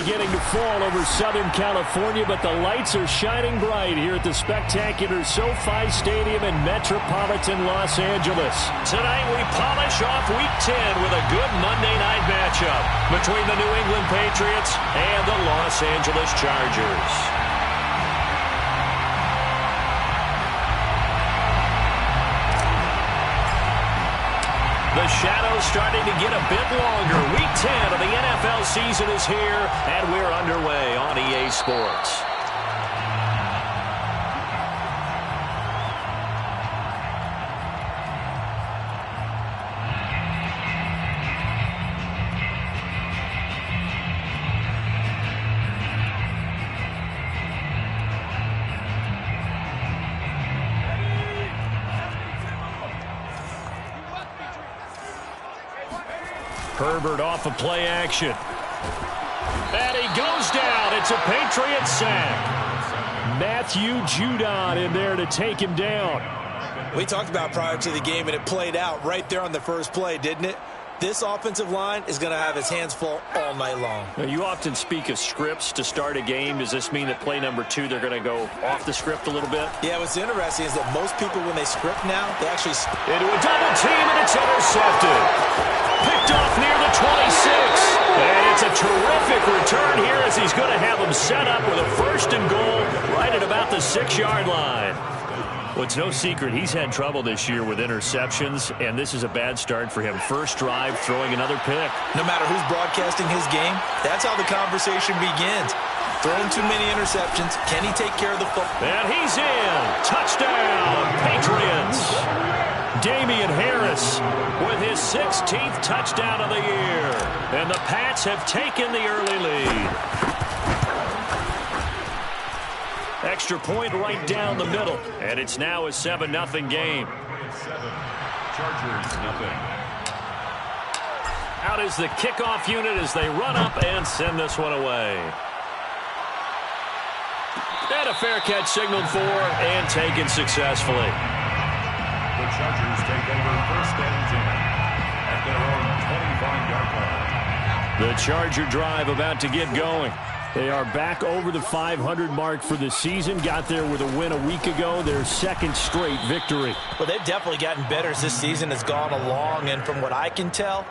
beginning to fall over Southern California, but the lights are shining bright here at the spectacular SoFi Stadium in metropolitan Los Angeles. Tonight we polish off Week 10 with a good Monday night matchup between the New England Patriots and the Los Angeles Chargers. The shadow's starting to get a bit longer. Week 10 of the NFL season is here, and we're underway on EA Sports. Herbert off of play action. And he goes down. It's a Patriot sack. Matthew Judon in there to take him down. We talked about prior to the game, and it played out right there on the first play, didn't it? This offensive line is going to have his hands full all night long. Now, you often speak of scripts to start a game. Does this mean that play number 2, they're going to go off the script a little bit? Yeah, what's interesting is that most people, when they script now, they actually... Into a double team, and it's intercepted. Picked off near the 26. And it's a terrific return here as he's going to have him set up with a 1st and goal right at about the 6-yard line. Well, it's no secret he's had trouble this year with interceptions, and this is a bad start for him. First drive, throwing another pick. No matter who's broadcasting his game, that's how the conversation begins. Throwing too many interceptions. Can he take care of the football? And he's in. Touchdown, Patriots. Damian Harris with his 16th touchdown of the year. And the Pats have taken the early lead. Extra point right down the middle. And it's now a 7-0 game. Chargers, nothing. Out is the kickoff unit as they run up and send this one away. And a fair catch signaled for and taken successfully. The Chargers take over 1st and 10 at their own 25-yard line. The Charger drive about to get going. They are back over the 500 mark for the season. Got there with a win a week ago. Their 2nd straight victory. Well, they've definitely gotten better as this season has gone along. And from what I can tell,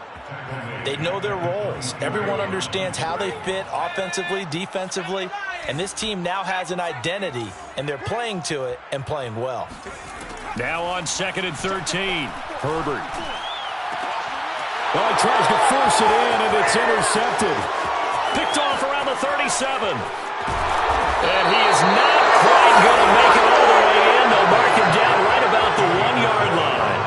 they know their roles. Everyone understands how they fit offensively, defensively. And this team now has an identity, and they're playing to it and playing well. Now on 2nd and 13. Herbert. Well, he tries to force it in, and it's intercepted. Picked off around the 37. And he is not quite going to make it all the way in. They'll mark him down right about the 1-yard line.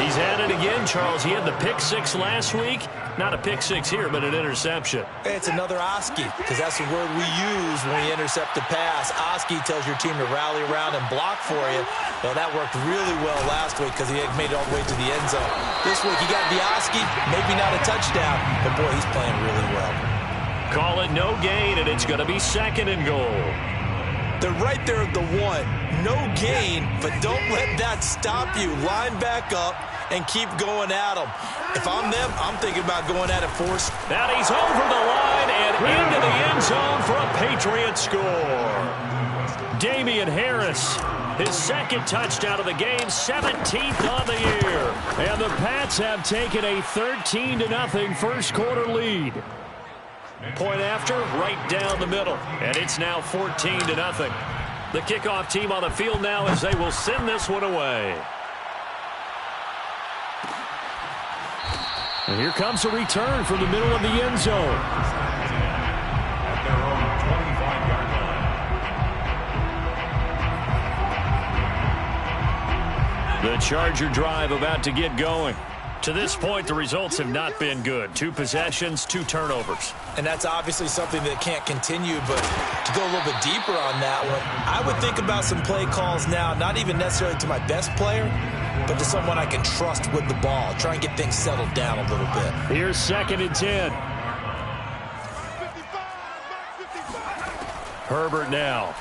He's at it again, Charles. He had the pick 6 last week. Not a pick 6 here, but an interception. It's another Oski, because that's the word we use when we intercept the pass. Oski tells your team to rally around and block for you. Well, that worked really well last week because he had made it all the way to the end zone. This week he got the Oski, maybe not a touchdown, but boy, he's playing really well. Call it no gain, and it's going to be 2nd and goal. They're right there at the 1. No gain, but don't let that stop you. Line back up and keep going at them. If I'm them, I'm thinking about going at it force. Now he's over the line and into the end zone for a Patriot score. Damian Harris, his 2nd touchdown of the game, 17th on the year. And the Pats have taken a 13-0 1st quarter lead. Point after, right down the middle. And it's now 14-0. The kickoff team on the field now as they will send this one away. And here comes a return from the middle of the end zone. At their own 25-yard line. The Charger drive about to get going. To this point, the results have not been good. 2 possessions, 2 turnovers. And that's obviously something that can't continue, but to go a little bit deeper on that one, I would think about some play calls now, not even necessarily to my best player, but to someone I can trust with the ball. Try and get things settled down a little bit. Here's 2nd and 10. Herbert now.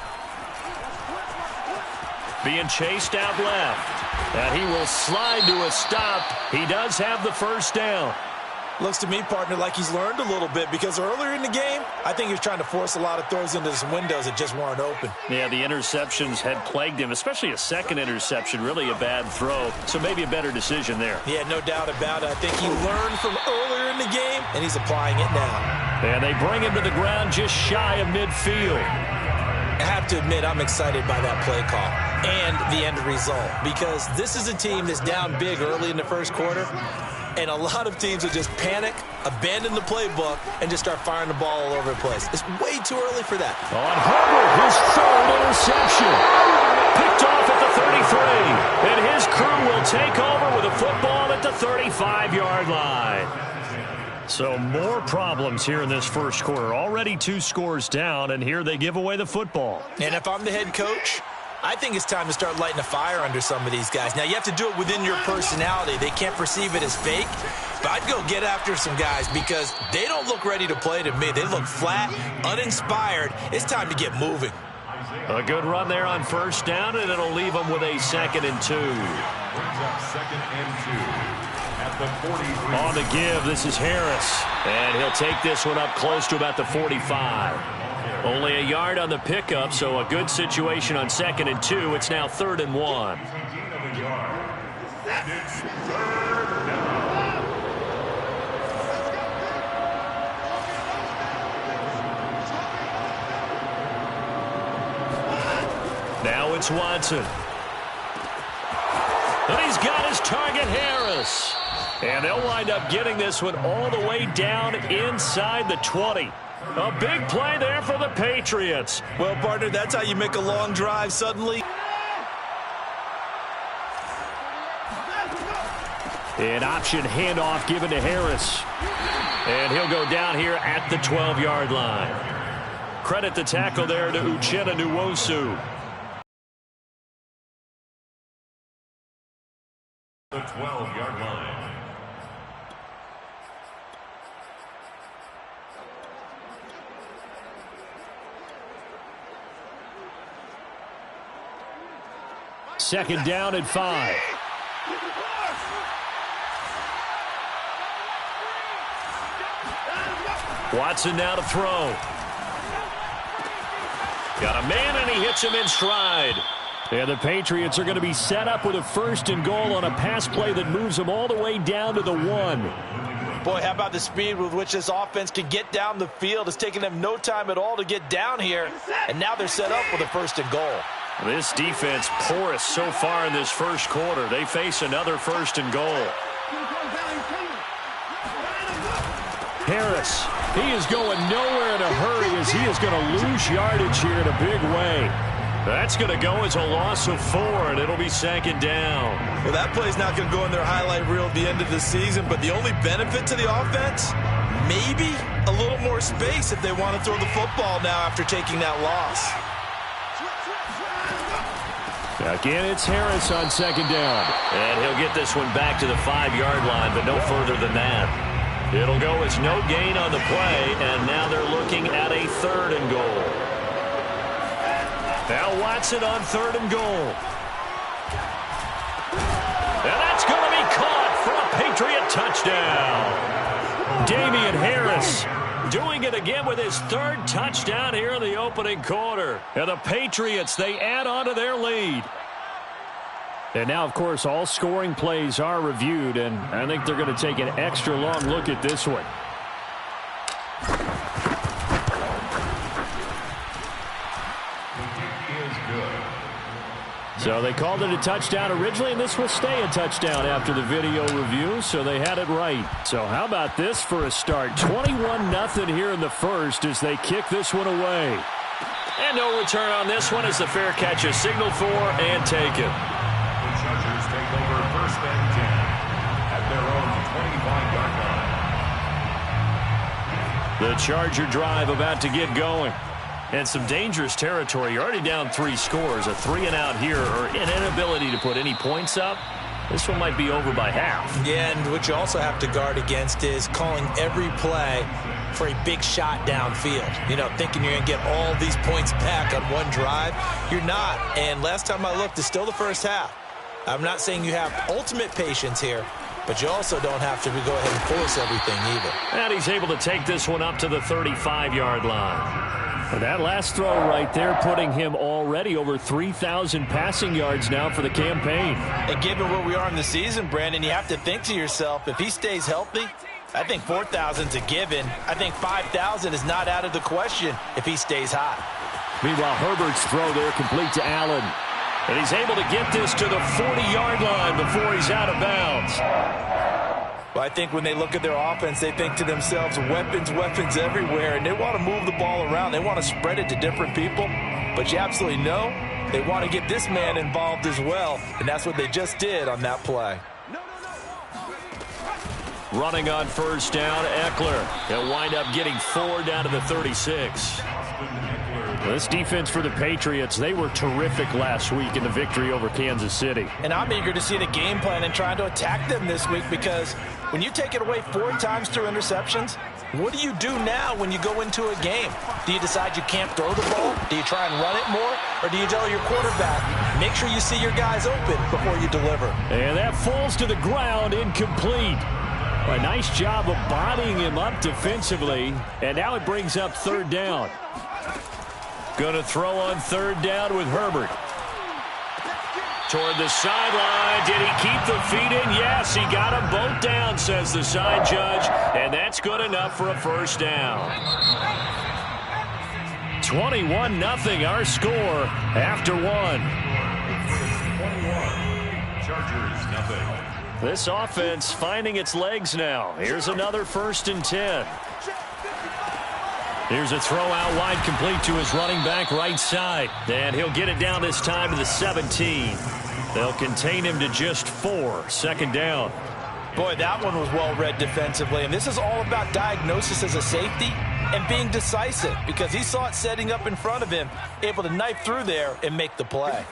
Being chased out left. And he will slide to a stop. He does have the 1st down. Looks to me, partner, like he's learned a little bit, because earlier in the game, I think he was trying to force a lot of throws into some windows that just weren't open. Yeah, the interceptions had plagued him, especially a second interception, really a bad throw. So maybe a better decision there. Yeah, no doubt about it. I think he learned from earlier in the game, and he's applying it now. And they bring him to the ground just shy of midfield. I have to admit, I'm excited by that play call and the end result, because this is a team that's down big early in the first quarter, and a lot of teams will just panic, abandon the playbook, and just start firing the ball all over the place. It's way too early for that. On Herbert, his third interception. Picked off at the 33. And his crew will take over with a football at the 35-yard line. So more problems here in this first quarter. Already 2 scores down, and here they give away the football. And if I'm the head coach, I think it's time to start lighting a fire under some of these guys. Now, you have to do it within your personality. They can't perceive it as fake. But I'd go get after some guys, because they don't look ready to play to me. They look flat, uninspired. It's time to get moving. A good run there on first down, and it'll leave them with a 2nd and 2. Brings up 2nd and 2. At the 43. On the give, this is Harris. And he'll take this one up close to about the 45. Only a yard on the pickup, so a good situation on 2nd and 2. It's now 3rd and 1. It's 3rd down. Now it's Watson. And he's got his target, Harris. And they'll wind up getting this one all the way down inside the 20. A big play there for the Patriots. Well, partner, that's how you make a long drive suddenly. An option handoff given to Harris. And he'll go down here at the 12-yard line. Credit the tackle there to Uchenna Nwosu. The 12-yard line. Second down and 5. Watson now to throw. Got a man, and he hits him in stride. And the Patriots are going to be set up with a 1st and goal on a pass play that moves them all the way down to the 1. Boy, how about the speed with which this offense can get down the field? It's taken them no time at all to get down here, and now they're set up with a 1st and goal. This defense porous so far in this first quarter. They face another 1st and goal. Harris, he is going nowhere in a hurry, as he is going to lose yardage here in a big way. That's going to go as a loss of 4, and it'll be 2nd down. Well, that play's not going to go in their highlight reel at the end of the season, but the only benefit to the offense, maybe a little more space if they want to throw the football now after taking that loss. Again, it's Harris on 2nd down. And he'll get this one back to the 5-yard line, but no further than that. It'll go as no gain on the play, and now they're looking at a 3rd and goal. Now Watson on 3rd and goal. And that's going to be caught for a Patriot touchdown. Damian Harris doing it again with his 3rd touchdown here in the opening quarter. And the Patriots, they add on to their lead. And now, of course, all scoring plays are reviewed, and I think they're going to take an extra long look at this one. So they called it a touchdown originally, and this will stay a touchdown after the video review, so they had it right. So how about this for a start? 21-0 here in the first as they kick this one away. And no return on this one as the fair catch is signaled for and taken. The Chargers take over 1st and 10 at their own 25-yard line. The Charger drive about to get going. And some dangerous territory. You're already down 3 scores. A 3-and-out here, or an inability to put any points up. This one might be over by half. Yeah, and what you also have to guard against is calling every play for a big shot downfield. You know, thinking you're going to get all these points back on one drive. You're not. And last time I looked, it's still the first half. I'm not saying you have ultimate patience here, but you also don't have to go ahead and force everything either. And he's able to take this one up to the 35-yard line. And that last throw right there putting him already over 3,000 passing yards now for the campaign. And given where we are in the season, Brandon, you have to think to yourself, if he stays healthy, I think 4,000 is a given. I think 5,000 is not out of the question if he stays hot. Meanwhile, Herbert's throw there complete to Allen. And he's able to get this to the 40-yard line before he's out of bounds. Well, I think when they look at their offense, they think to themselves, weapons, weapons everywhere, and they want to move the ball around. They want to spread it to different people. But you absolutely know they want to get this man involved as well, and that's what they just did on that play. Running on first down, Eckler. He'll wind up getting 4 down to the 36. This defense for the Patriots, they were terrific last week in the victory over Kansas City. And I'm eager to see the game plan and trying to attack them this week, because when you take it away 4 times through interceptions, what do you do now when you go into a game? Do you decide you can't throw the ball? Do you try and run it more? Or do you tell your quarterback, make sure you see your guys open before you deliver? And that falls to the ground, incomplete. A nice job of bodying him up defensively. And now it brings up 3rd down. Going to throw on 3rd down with Herbert. Toward the sideline. Did he keep the feet in? Yes, he got them both down, says the side judge. And that's good enough for a 1st down. 21-0 our score after 1. 21. Chargers, nothing. This offense finding its legs now. Here's another 1st and 10. Here's a throw out wide complete to his running back right side. And he'll get it down this time to the 17. They'll contain him to just 4. 2nd down. Boy, that one was well read defensively. And this is all about diagnosis as a safety and being decisive, because he saw it setting up in front of him, able to knife through there and make the play.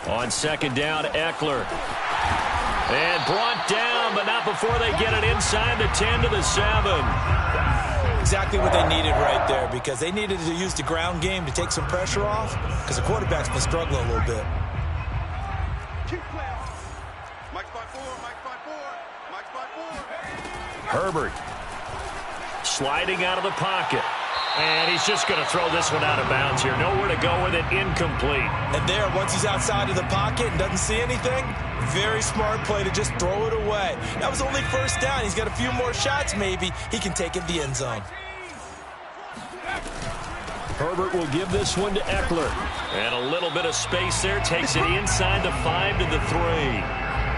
On 2nd down, Eckler. And brought down, but not before they get it inside the 10 to the 7. Exactly what they needed right there, because they needed to use the ground game to take some pressure off, because the quarterback's been struggling a little bit. Herbert sliding out of the pocket. And he's just going to throw this one out of bounds here. Nowhere to go with it. Incomplete. And there, once he's outside of the pocket and doesn't see anything, very smart play to just throw it away. That was only 1st down. He's got a few more shots maybe. He can take it the end zone. Herbert will give this one to Eckler. And a little bit of space there. Takes it inside the 5 to the 3.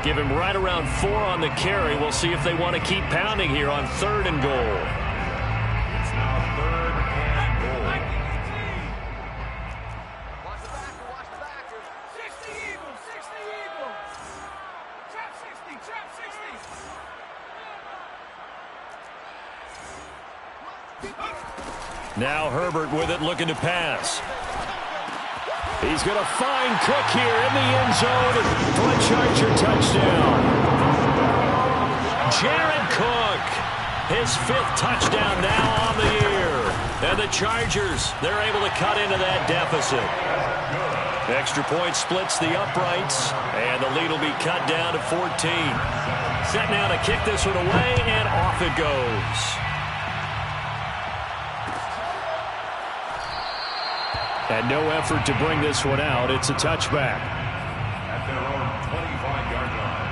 Give him right around 4 on the carry. We'll see if they want to keep pounding here on 3rd and goal. Now Herbert with it, looking to pass. He's going to find Cook here in the end zone for a Charger touchdown. Jared Cook, his 5th touchdown now on the year. And the Chargers, they're able to cut into that deficit. Extra point splits the uprights, and the lead will be cut down to 14. Set now to kick this one away, and off it goes. And no effort to bring this one out. It's a touchback. At their own 25-yard line.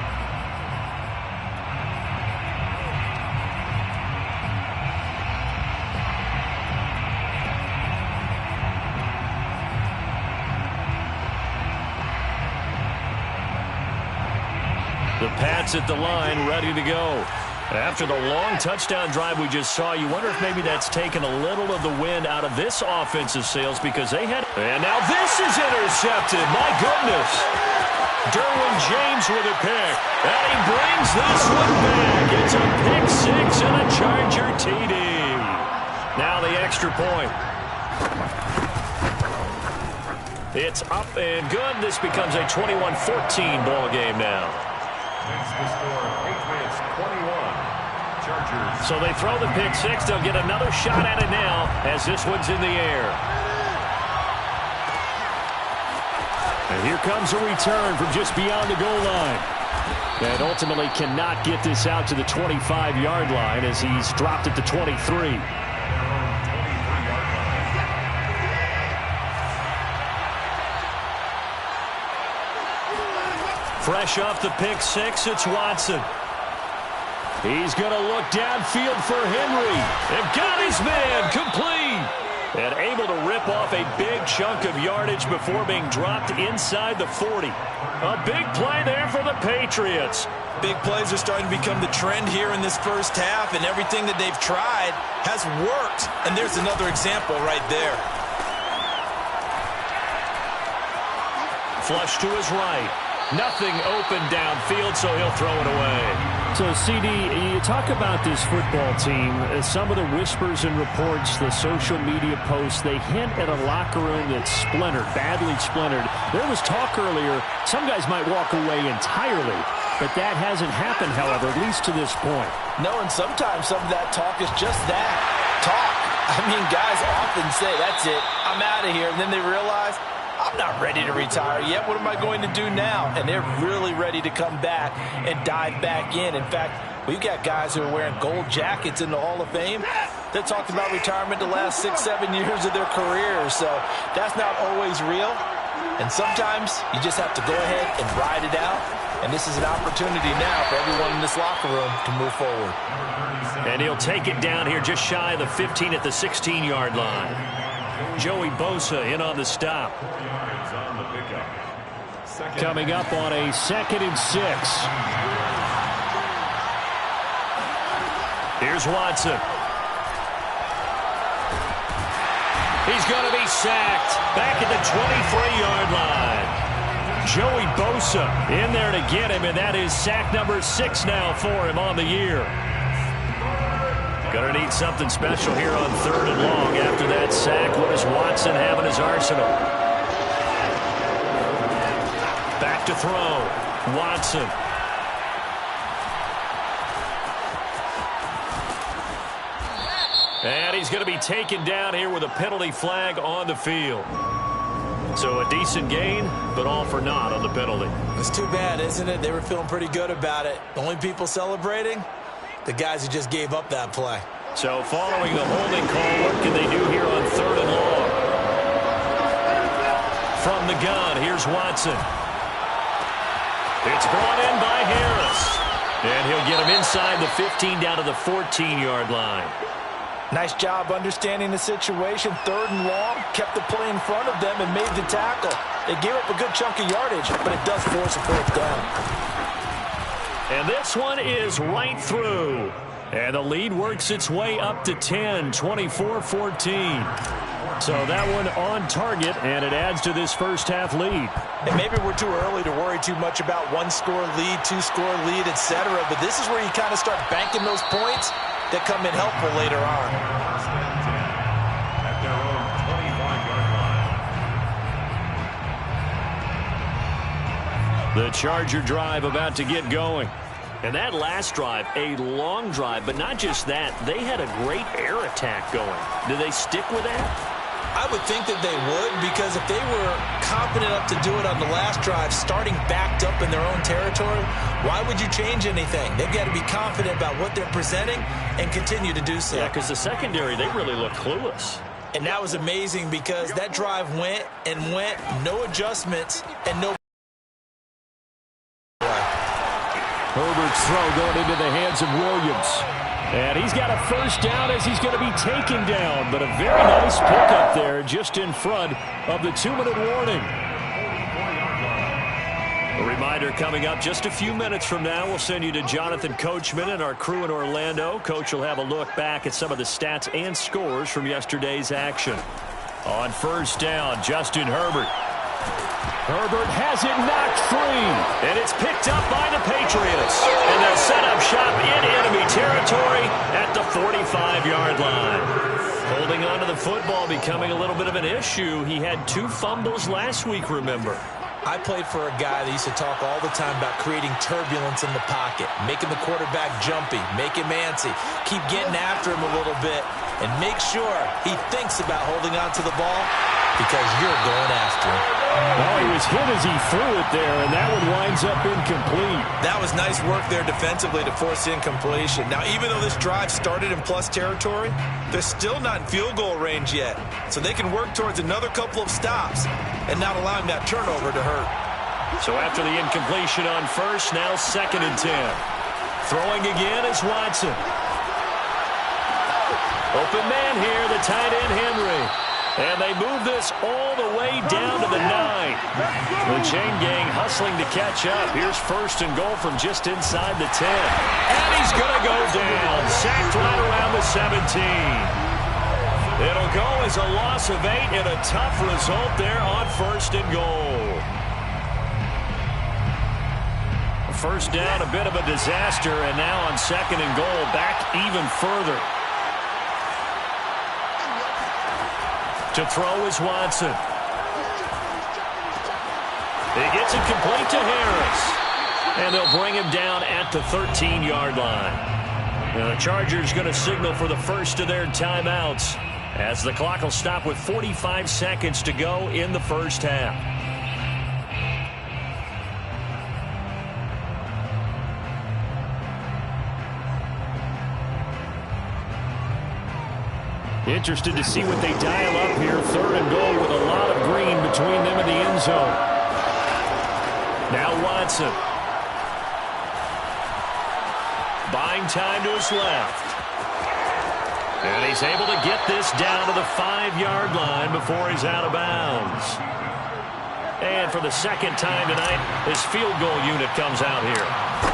The Pats at the line, ready to go. After the long touchdown drive we just saw, you wonder if maybe that's taken a little of the wind out of this offensive sails, because they had... And now this is intercepted. My goodness. Derwin James with a pick. And he brings this one back. It's a pick 6 and a Charger TD. Now the extra point. It's up and good. This becomes a 21-14 ball game now. Makes the score Patriots 21. Chargers. So they throw the pick 6. They'll get another shot at it now as this one's in the air. And here comes a return from just beyond the goal line. And ultimately cannot get this out to the 25-yard line as he's dropped at the 23. Fresh off the pick six, it's Watson. He's going to look downfield for Henry. And got his man complete. And able to rip off a big chunk of yardage before being dropped inside the 40. A big play there for the Patriots. Big plays are starting to become the trend here in this first half, and everything that they've tried has worked. And there's another example right there. Flush to his right. Nothing open downfield, so he'll throw it away. So, CD, you talk about this football team. Some of the whispers and reports, the social media posts, they hint at a locker room that's splintered, badly splintered. There was talk earlier, some guys might walk away entirely. But that hasn't happened, however, at least to this point. No, and sometimes some of that talk is just that, talk. I mean, guys often say, that's it, I'm out of here. And then they realize, I'm not ready to retire yet. What am I going to do now? And they're really ready to come back and dive back in. In fact, we've got guys who are wearing gold jackets in the Hall of Fame. They're talking about retirement the last 6-7 years of their careers. So that's not always real. And sometimes you just have to go ahead and ride it out. And this is an opportunity now for everyone in this locker room to move forward. And he'll take it down here just shy of the 15 at the 16-yard line. Joey Bosa in on the stop. Coming up on a 2nd and 6. Here's Watson. He's going to be sacked back at the 23-yard line. Joey Bosa in there to get him, and that is sack number 6 now for him on the year. Going to need something special here on 3rd and long after that sack. What does Watson have in his arsenal? Back to throw. Watson. And he's going to be taken down here with a penalty flag on the field. So a decent gain, but all for naught on the penalty. It's too bad, isn't it? They were feeling pretty good about it. The only people celebrating, the guys who just gave up that play. So following the holding call, what can they do here on 3rd and long? From the gun, here's Watson. It's brought in by Harris. And he'll get him inside the 15 down to the 14-yard line. Nice job understanding the situation. 3rd and long, kept the play in front of them and made the tackle. They gave up a good chunk of yardage, but it does force a 4th down. And this one is right through. And the lead works its way up to 10, 24-14. So that one on target, and it adds to this first half lead. And maybe we're too early to worry too much about 1-score lead, 2-score lead, etc. But this is where you kind of start banking those points that come in helpful later on. At their own 25-yard line. The Charger drive about to get going. And that last drive, a long drive, but not just that. They had a great air attack going. Do they stick with that? I would think that they would, because if they were confident enough to do it on the last drive, starting backed up in their own territory, why would you change anything? They've got to be confident about what they're presenting and continue to do so. Yeah, because the secondary, they really look clueless. And that was amazing because that drive went and went, no adjustments, and no... Herbert's throw going into the hands of Williams. And he's got a first down as he's going to be taken down. But a very nice pickup there just in front of the 2-minute warning. A reminder coming up just a few minutes from now. We'll send you to Jonathan Coachman and our crew in Orlando. Coach will have a look back at some of the stats and scores from yesterday's action. On first down, Justin Herbert. Herbert has it knocked free, and it's picked up by the Patriots. And they'll set up shop in enemy territory at the 45-yard line. Holding on to the football becoming a little bit of an issue. He had 2 fumbles last week, remember. I played for a guy that used to talk all the time about creating turbulence in the pocket, making the quarterback jumpy, make him antsy, keep getting after him a little bit, and make sure he thinks about holding on to the ball because you're going after him. Well, he was hit as he threw it there, and that one winds up incomplete. That was nice work there defensively to force the incompletion. Now, even though this drive started in plus territory, they're still not in field goal range yet. So they can work towards another couple of stops and not allowing that turnover to hurt. So after the incompletion on first, now 2nd and 10. Throwing again is Watson. Open man here, the tight end Henry. And they move this all the way down to the 9. The chain gang hustling to catch up. Here's 1st and goal from just inside the 10. And he's going to go down. Sacked right around the 17. It'll go as a loss of 8 and a tough result there on 1st and goal. First down, a bit of a disaster, and now on 2nd and goal, back even further. To throw is Watson. He gets it complete to Harris. And they'll bring him down at the 13-yard line. Now the Chargers going to signal for the first of their timeouts as the clock will stop with 45 seconds to go in the first half. Interested to see what they dial up here. 3rd and goal with a lot of green between them and the end zone. Now Watson. Buying time to his left. And he's able to get this down to the 5-yard line before he's out of bounds. And for the 2nd time tonight, his field goal unit comes out here.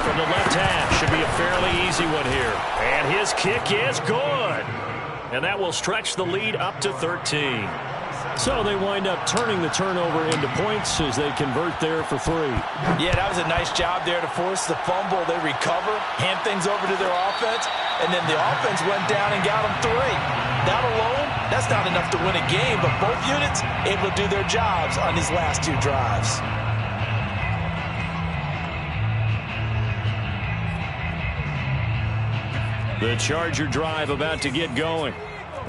From the left half, should be a fairly easy one here. And his kick is good. And that will stretch the lead up to 13. So they wind up turning the turnover into points as they convert there for 3. Yeah, that was a nice job there to force the fumble. They recover, hand things over to their offense, and then the offense went down and got them 3. That alone, that's not enough to win a game, but both units able to do their jobs on these last 2 drives. The Charger drive about to get going.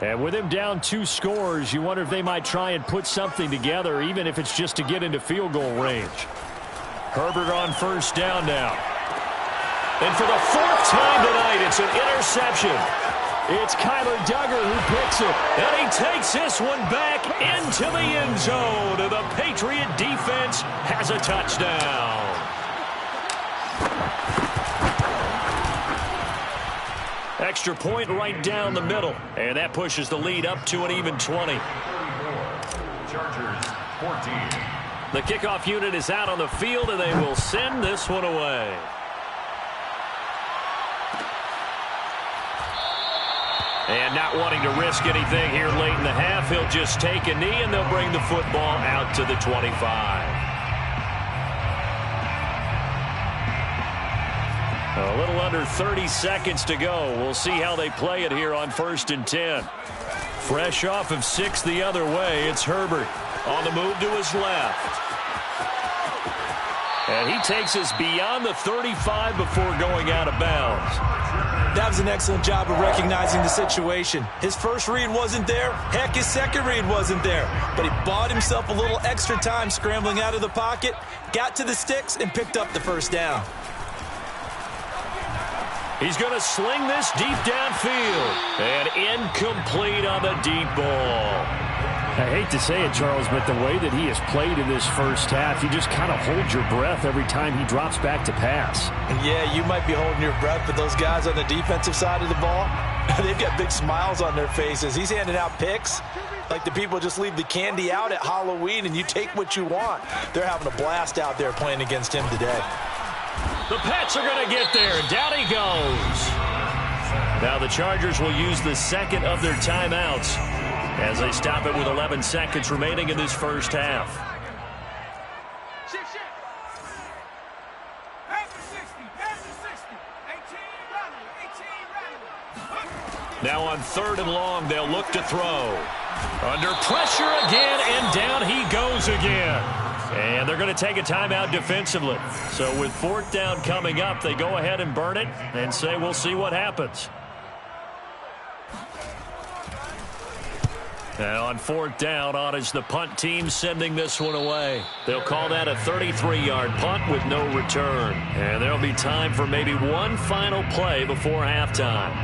And with him down 2 scores, you wonder if they might try and put something together, even if it's just to get into field goal range. Herbert on first down now. And for the 4th time tonight, it's an interception. It's Kyler Duggar who picks it. And he takes this one back into the end zone. And the Patriot defense has a touchdown. Extra point right down the middle. And that pushes the lead up to an even 20. Chargers 14. The kickoff unit is out on the field, and they will send this one away. And not wanting to risk anything here late in the half, he'll just take a knee, and they'll bring the football out to the 25. A little under 30 seconds to go. We'll see how they play it here on 1st and 10. Fresh off of 6 the other way, it's Herbert on the move to his left. And he takes us beyond the 35 before going out of bounds. That was an excellent job of recognizing the situation. His first read wasn't there. Heck, his second read wasn't there. But he bought himself a little extra time scrambling out of the pocket, got to the sticks, and picked up the first down. He's going to sling this deep downfield. And incomplete on the deep ball. I hate to say it, Charles, but the way that he has played in this first half, you just kind of hold your breath every time he drops back to pass. Yeah, you might be holding your breath, but those guys on the defensive side of the ball, they've got big smiles on their faces. He's handing out picks like the people just leave the candy out at Halloween and you take what you want. They're having a blast out there playing against him today. The Pats are going to get there. Down he goes. Now the Chargers will use the second of their timeouts as they stop it with 11 seconds remaining in this first half. Now on 3rd and long, they'll look to throw. Under pressure again, and down he goes again. And they're going to take a timeout defensively. So with 4th down coming up, they go ahead and burn it and say we'll see what happens. And on fourth down, on is the punt team sending this one away. They'll call that a 33-yard punt with no return. And there'll be time for maybe one final play before halftime.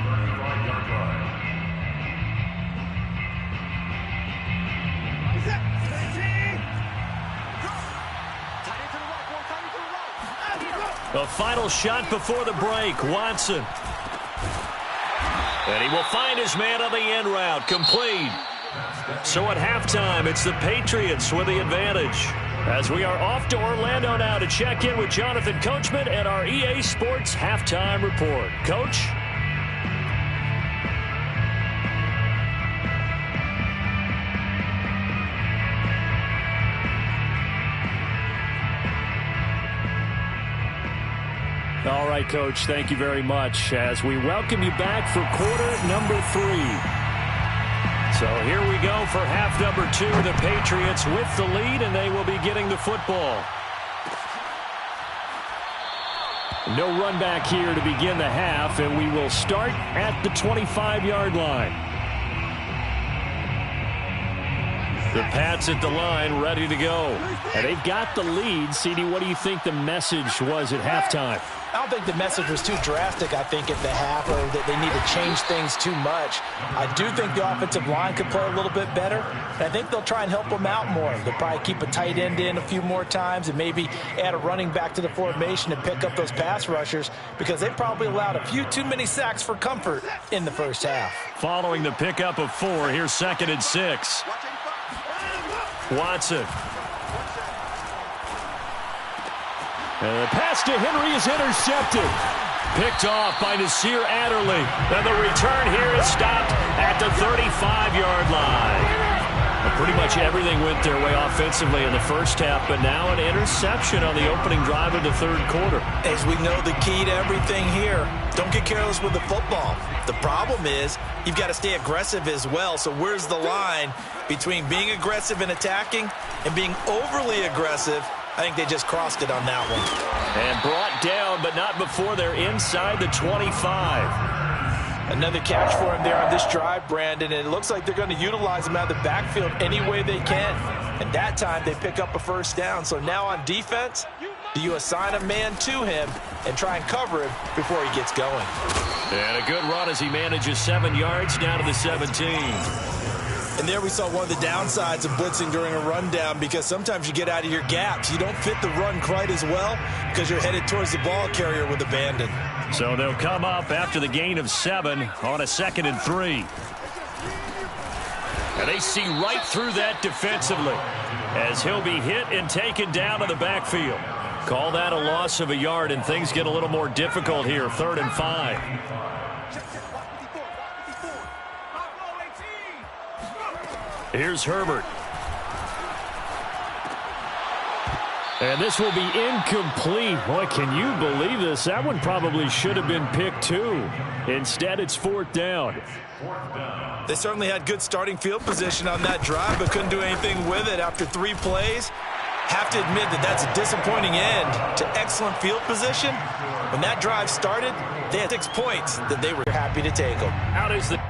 The final shot before the break, Watson. And he will find his man on the end route, complete. So at halftime, it's the Patriots with the advantage. As we are off to Orlando now to check in with Jonathan Coachman and our EA Sports Halftime Report. Coach? All right, Coach, thank you very much as we welcome you back for quarter number 3. So here we go for half number 2. The Patriots with the lead, and they will be getting the football. No run back here to begin the half, and we will start at the 25-yard line. The Pats at the line, ready to go. And they've got the lead. CD, what do you think the message was at halftime? I don't think the message was too drastic, I think, at the half, or that they need to change things too much. I do think the offensive line could play a little bit better, and I think they'll try and help them out more. They'll probably keep a tight end in a few more times and maybe add a running back to the formation and pick up those pass rushers because they probably allowed a few too many sacks for comfort in the first half. Following the pickup of 4, here's 2nd and 6. Watson. And the pass to Henry is intercepted. Picked off by Nasir Adderley. And the return here is stopped at the 35-yard line. Well, pretty much everything went their way offensively in the first half, but now an interception on the opening drive of the third quarter. As we know, the key to everything here, don't get careless with the football. The problem is you've got to stay aggressive as well. So where's the line between being aggressive and attacking and being overly aggressive? I think they just crossed it on that one. And brought down, but not before they're inside the 25. Another catch for him there on this drive, Brandon, and it looks like they're going to utilize him out of the backfield any way they can. And that time they pick up a first down. So now on defense, do you assign a man to him and try and cover him before he gets going? And a good run as he manages 7 yards down to the 17. And there we saw one of the downsides of blitzing during a rundown because sometimes you get out of your gaps. You don't fit the run quite as well because you're headed towards the ball carrier with abandon. So they'll come up after the gain of 7 on a 2nd and 3. And they see right through that defensively as he'll be hit and taken down to the backfield. Call that a loss of a yard, and things get a little more difficult here. 3rd and 5. Here's Herbert. And this will be incomplete. Boy, can you believe this? That one probably should have been picked too. Instead, it's 4th down. They certainly had good starting field position on that drive, but couldn't do anything with it after 3 plays. Have to admit that that's a disappointing end to excellent field position. When that drive started, they had 6 points that they were happy to take them. Out is the